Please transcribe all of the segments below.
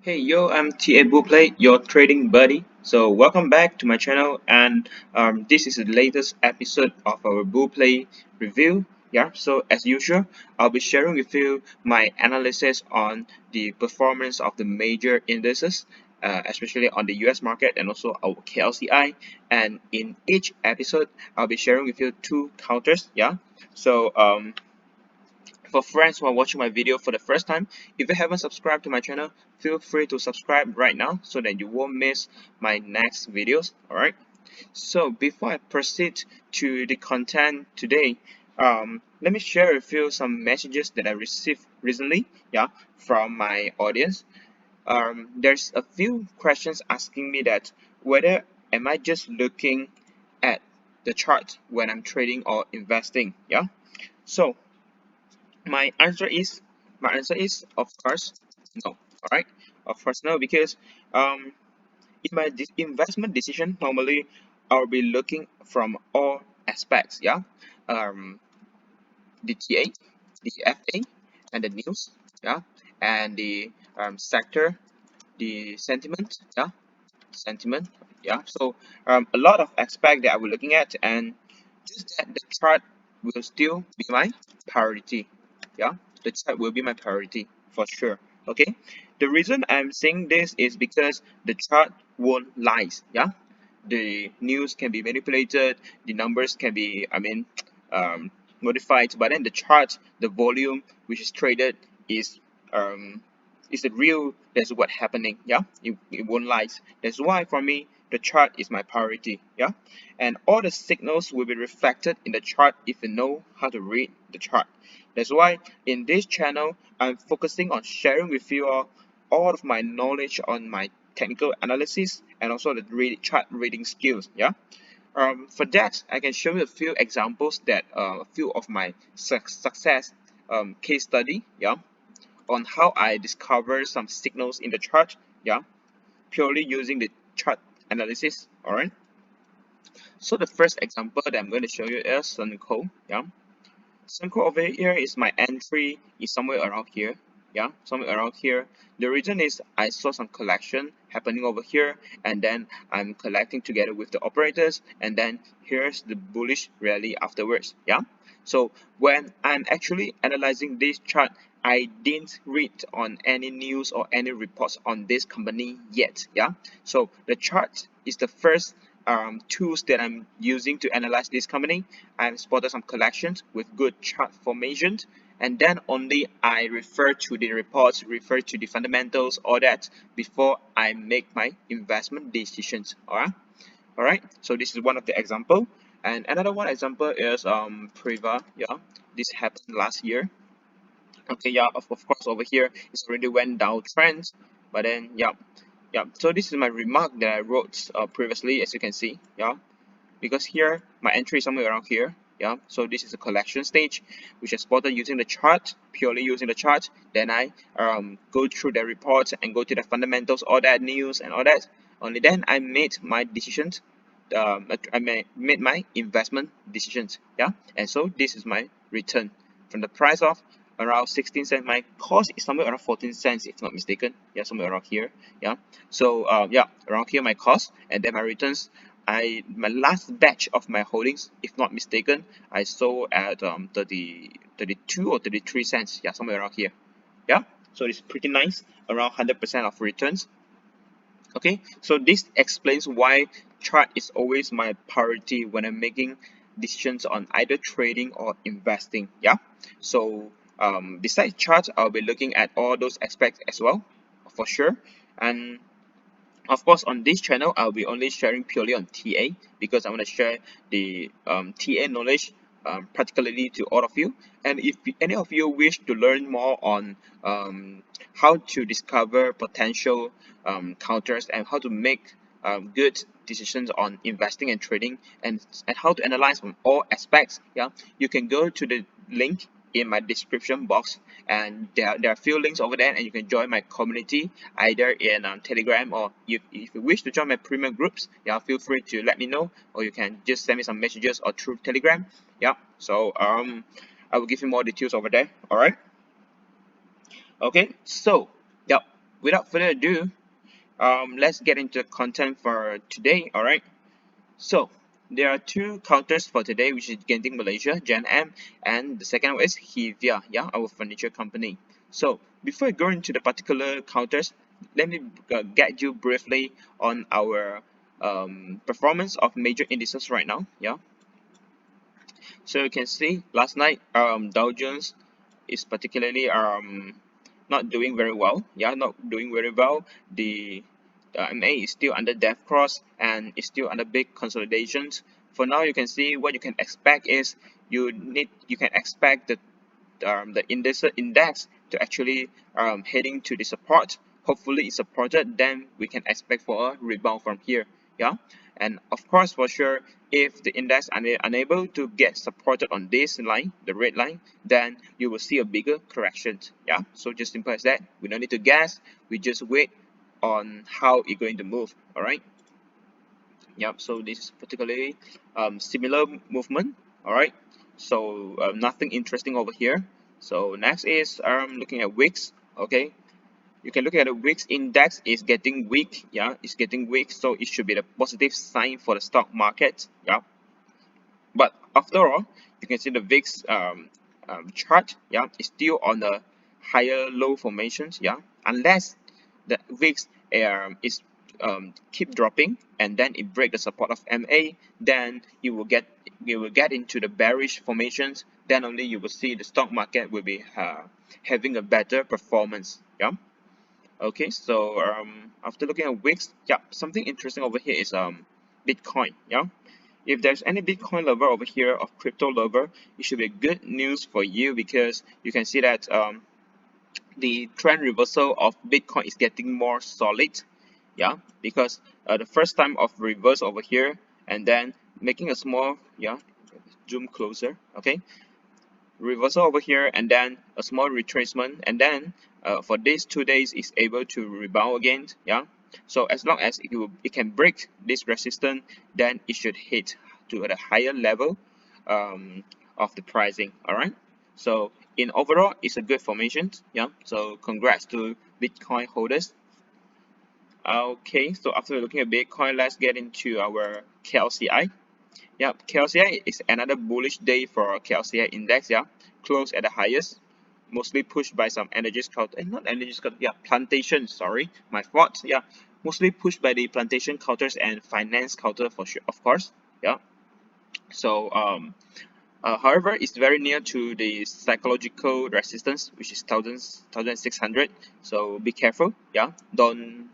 Hey yo, I'm TA Buplay, your trading buddy. So welcome back to my channel, and this is the latest episode of our Buplay review. Yeah, so as usual, I'll be sharing with you my analysis on the performance of the major indices, especially on the US market and also our KLCI. And in each episode, I'll be sharing with you two counters. Yeah, so for friends who are watching my video for the first time, if you haven't subscribed to my channel, feel free to subscribe right now so that you won't miss my next videos. Alright, so before I proceed to the content today, let me share with you some messages that I received recently, yeah, from my audience. There's a few questions asking me that whether am I just looking at the chart when I'm trading or investing, yeah. So my answer is of course no. All right, of course no, because um in my investment decision, normally I'll be looking from all aspects. Yeah, um the TA, the FA, and the news. Yeah, and the sector, the sentiment. Yeah, sentiment. Yeah, so a lot of aspect that I was looking at, and just that the chart will still be my priority. Yeah, the chart will be my priority for sure. Okay, the reason I'm saying this is because the chart won't lie. Yeah, the news can be manipulated, the numbers can be, um, modified, but then the chart, the volume which is traded is um is the real. That's what happening. Yeah, it won't lie. That's why for me the chart is my priority. Yeah, and all the signals will be reflected in the chart if you know how to read the chart. That's why in this channel I'm focusing on sharing with you all of my knowledge on my technical analysis and also the chart reading skills. Yeah, for that I can show you a few examples that a few of my success case study. Yeah, on how I discover some signals in the chart. Yeah, purely using the chart analysis. All right, so the first example that I'm going to show you is Sunco. Yeah, Sunco over here is my entry is somewhere around here. Yeah, somewhere around here. The reason is I saw some collection happening over here, and then I'm collecting together with the operators, and then here's the bullish rally afterwards. Yeah, so when I'm actually analyzing this chart, I didn't read on any news or any reports on this company yet. Yeah, so the chart is the first tools that I'm using to analyze this company. I've spotted some collections with good chart formations, and then only I refer to the reports, refer to the fundamentals, all that before I make my investment decisions. All right. So this is one of the example, and another one example is Priva. Yeah, this happened last year. Okay, yeah, of course over here it's already went downtrend, but then yeah, yeah. So this is my remark that I wrote previously, as you can see. Yeah, because here my entry is somewhere around here. Yeah, so this is a collection stage which I spotted using the chart, purely using the chart. Then I go through the reports and go to the fundamentals, all that news and all that. Only then I made my decisions. Made my investment decisions. Yeah, and so this is my return from the price of around 16 cents. My cost is somewhere around 14 cents if not mistaken. Yeah, somewhere around here. Yeah, so yeah, around here my cost, and then my returns. My last batch of my holdings, if not mistaken, I sold at 32 or 33 cents. Yeah, somewhere around here. Yeah, so it's pretty nice, around 100% of returns. Okay, so this explains why chart is always my priority when I'm making decisions on either trading or investing. Yeah, so besides chart, I'll be looking at all those aspects as well, for sure. And of course, on this channel, I'll be only sharing purely on TA because I want to share the TA knowledge particularly to all of you. And if any of you wish to learn more on how to discover potential counters and how to make good decisions on investing and trading, and how to analyze from all aspects, yeah, you can go to the link in my description box, and there are a few links over there, and you can join my community either in Telegram, or if you wish to join my premium groups, yeah, feel free to let me know, or you can just send me some messages or through Telegram. Yeah, so I will give you more details over there. All right. Okay, so yeah, without further ado, let's get into the content for today. All right. So there are two counters for today, which is Genting Malaysia, GENM, and the second one is HEVEA, yeah, our furniture company. So before I go into the particular counters, let me get you briefly on our performance of major indices right now. Yeah. So you can see last night, Dow Jones is particularly not doing very well. Yeah, not doing very well. The MA is still under death cross and is still under big consolidations. For now, you can see what you can expect is you can expect the index to actually heading to the support. Hopefully it's supported, then we can expect for a rebound from here. Yeah, and of course for sure, if the index unable to get supported on this line, the red line, then you will see a bigger correction. Yeah, so just simple as that. We don't need to guess, we just wait on how it's going to move. All right. Yep, so this is particularly similar movement. All right, so nothing interesting over here. So next is looking at wicks. Okay, you can look at the wicks index is getting weak. Yeah, it's getting weak, so it should be the positive sign for the stock market. Yeah, but after all, you can see the VIX chart, yeah, is still on a higher low formations, yeah, unless the VIX is keep dropping and then it break the support of MA, then you will get into the bearish formations. Then only you will see the stock market will be having a better performance, yeah. Okay, so after looking at wicks, yeah, something interesting over here is Bitcoin, yeah. If there's any Bitcoin lover over here or crypto lover, it should be good news for you because you can see that the trend reversal of Bitcoin is getting more solid. Yeah, because the first time of reverse over here and then making a small, yeah, zoom closer. Okay, reversal over here and then a small retracement, and then for these 2 days is able to rebound again. Yeah, so as long as it can break this resistance, then it should hit to a higher level of the pricing. All right, so in overall it's a good formation. Yeah, so congrats to Bitcoin holders. Okay, so after looking at Bitcoin, let's get into our KLCI. Yeah, KLCI is another bullish day for KLCI index. Yeah, closed at the highest, mostly pushed by some energies counter, not energies counter, yeah, plantation. Sorry, my fault. Yeah, mostly pushed by the plantation counters and finance counter for sure, of course. Yeah. So however, it's very near to the psychological resistance, which is 1600. So be careful. Yeah, don't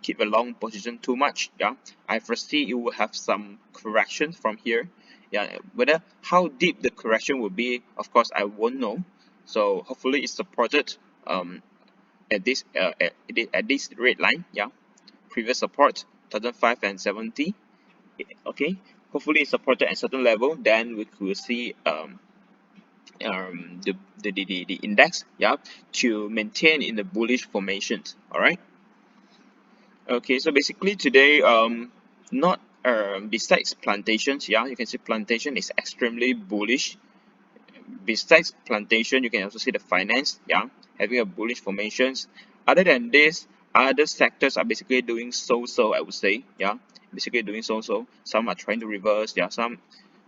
keep a long position too much. Yeah, I foresee it will have some correction from here. Yeah, whether how deep the correction will be, of course, I won't know. So hopefully it's supported at this red line. Yeah, previous support 1005 and 70. Okay, hopefully it's supported at certain level, then we could see the index, yeah, to maintain in the bullish formations. All right. Okay, so basically today not besides plantations, yeah, you can see plantation is extremely bullish. Besides plantation, you can also see the finance, yeah, having a bullish formations. Other than this, other sectors are basically doing so, I would say, yeah, basically doing so. Some are trying to reverse, yeah, some.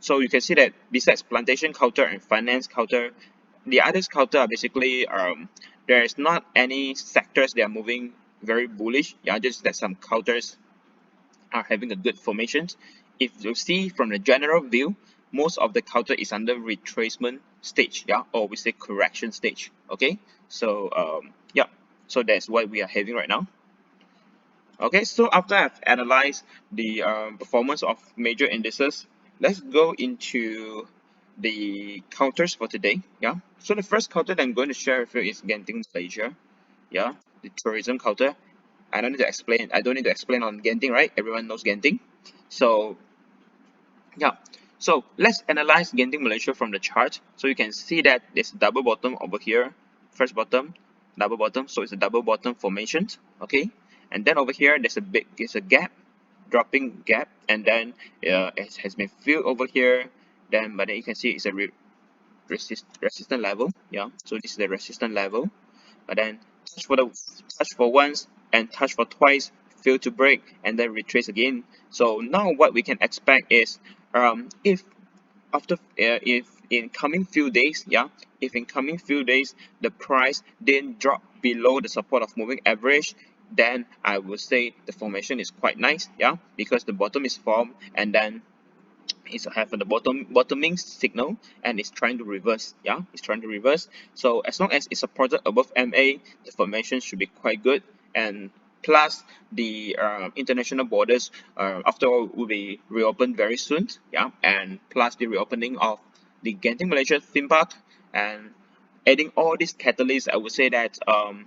So you can see that besides plantation counter and finance counter, the others counter are basically there is not any sectors that are moving very bullish, yeah, just that some counters are having a good formations. If you see from the general view, most of the counter is under retracement stage, yeah, or we say correction stage. Okay, so yeah, so that's what we are having right now. Okay, so after I've analyzed the performance of major indices, let's go into the counters for today. Yeah, so the first counter that I'm going to share with you is Genting Malaysia. Yeah, the tourism counter. I don't need to explain. I don't need to explain on Genting, right? Everyone knows Genting. So yeah, so let's analyze Genting Malaysia from the chart. So you can see that there's a double bottom over here, first bottom, double bottom. So it's a double bottom formation. Okay, and then over here there's a gap, dropping gap, and then it has been filled over here. Then but then you can see it's a resistant level. Yeah, so this is the resistant level. But then touch for once and touch for twice, fail to break, and then retrace again. So now what we can expect is if after if in coming few days, yeah, if in coming few days the price didn't drop below the support of moving average, then I would say the formation is quite nice, yeah, because the bottom is formed and then it's have the bottoming signal and it's trying to reverse, yeah, it's trying to reverse. So as long as it's supported above MA, the formation should be quite good. And plus the international borders after all will be reopened very soon, yeah, and plus the reopening of the Genting Malaysia theme park, and adding all these catalysts, I would say that I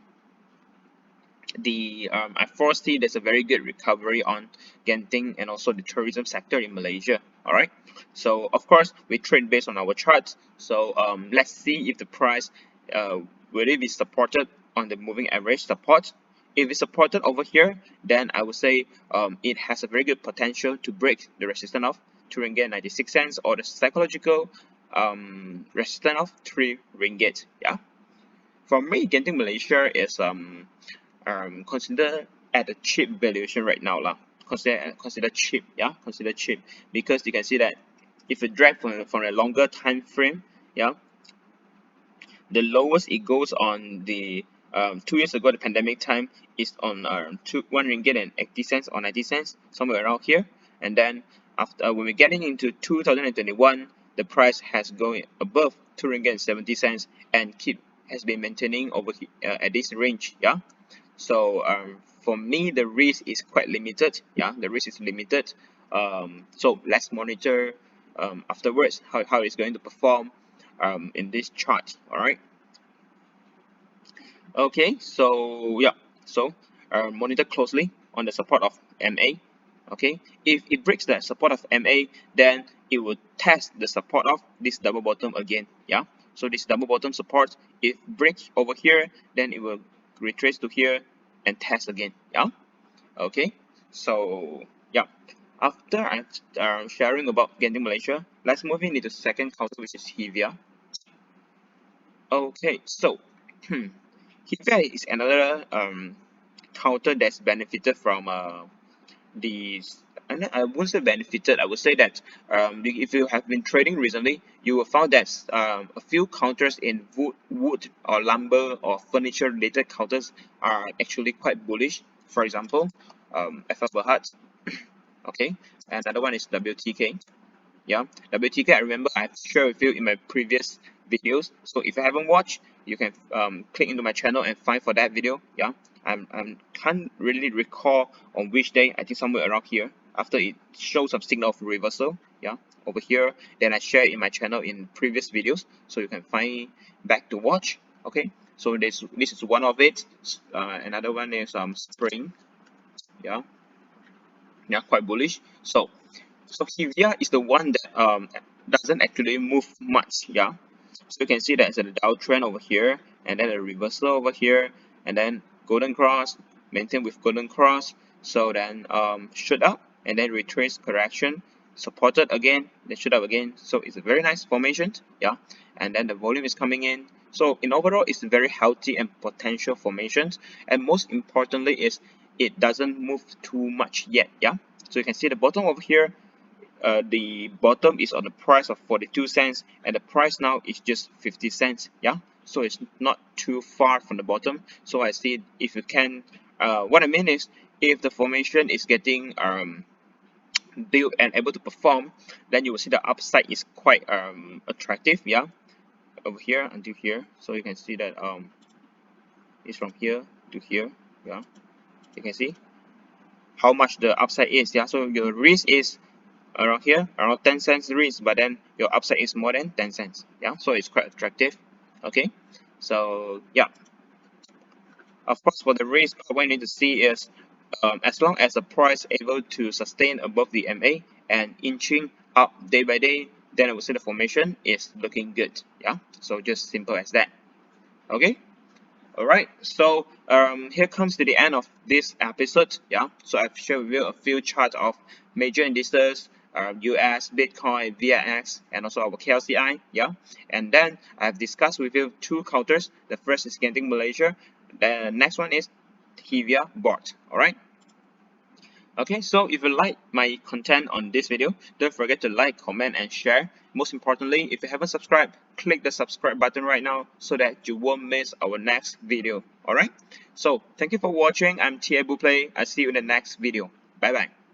foresee there's a very good recovery on Genting and also the tourism sector in Malaysia. All right. So of course we trade based on our charts. So let's see if the price uh, will it be supported on the moving average support. If it's supported over here, then I would say it has a very good potential to break the resistance of 2 ringgit 96 cents or the psychological resistance of 3 ringgit. Yeah. For me, Genting Malaysia is consider at a cheap valuation right now lah. Consider cheap, yeah, consider cheap, because you can see that if you drag from a longer time frame, yeah, the lowest it goes on the 2 years ago, the pandemic time, is on 1 ringgit and 80 cents or 90 cents, somewhere around here. And then after when we're getting into 2021, the price has gone above 2 ringgit and 70 cents and keep has been maintaining over at this range, yeah. So for me, the risk is quite limited. Yeah, the risk is limited. So let's monitor afterwards how it's going to perform in this chart. All right. Okay. So yeah. So monitor closely on the support of MA. Okay. If it breaks the support of MA, then it will test the support of this double bottom again. Yeah. So this double bottom support, if breaks over here, then it will retrace to here and test again. Yeah. Okay. So yeah. After I'm sharing about Genting Malaysia, let's move into the second counter, which is HEVEA. Okay. So HEVEA is another counter that's benefited from the and I wouldn't say benefited. I would say that if you have been trading recently, you will find that a few counters in wood or lumber or furniture related counters are actually quite bullish. For example, FL Berhad, okay, and another one is WTK. Yeah, WTK, I remember I've shared with you in my previous videos. So if you haven't watched, you can click into my channel and find for that video. Yeah, I'm can't really recall on which day. I think somewhere around here. After it shows some signal of reversal. Yeah, over here. Then I share in my channel in previous videos, so you can find back to watch. Okay. So this is one of it. Another one is spring. Yeah, yeah, quite bullish. So HEVEA is the one that doesn't actually move much, yeah. So you can see there's a downtrend over here, and then a reversal over here, and then golden cross, maintain with golden cross. So then shoot up, and then retrace correction, supported again, then shoot up again. So it's a very nice formation, yeah. And then the volume is coming in. So in overall, it's a very healthy and potential formations. And most importantly is it doesn't move too much yet, yeah. So you can see the bottom over here, the bottom is on the price of 42 cents and the price now is just 50 cents, yeah, so it's not too far from the bottom. So I see if you can what I mean is if the formation is getting built and able to perform, then you will see the upside is quite attractive, yeah, over here until here. So you can see that it's from here to here, yeah, you can see how much the upside is, yeah. So your risk is around here, around 10 cents risk, but then your upside is more than 10 cents, yeah, so it's quite attractive. Okay, so yeah, of course for the risk part, what you need to see is as long as the price able to sustain above the MA and inching up day by day, then I would say the formation is looking good, yeah, so just simple as that. Okay. Alright, so here comes to the end of this episode. Yeah, so I've shared with you a few charts of major indices, US, Bitcoin, VIX, and also our KLCI. Yeah, and then I've discussed with you two counters. The first is Genting Malaysia, The next one is HEVEA bot. Alright. Okay, so if you like my content on this video, don't forget to like, comment, and share. Most importantly, if you haven't subscribed, click the subscribe button right now so that you won't miss our next video. Alright? So, thank you for watching. I'm Tia Buplay. I'll see you in the next video. Bye bye.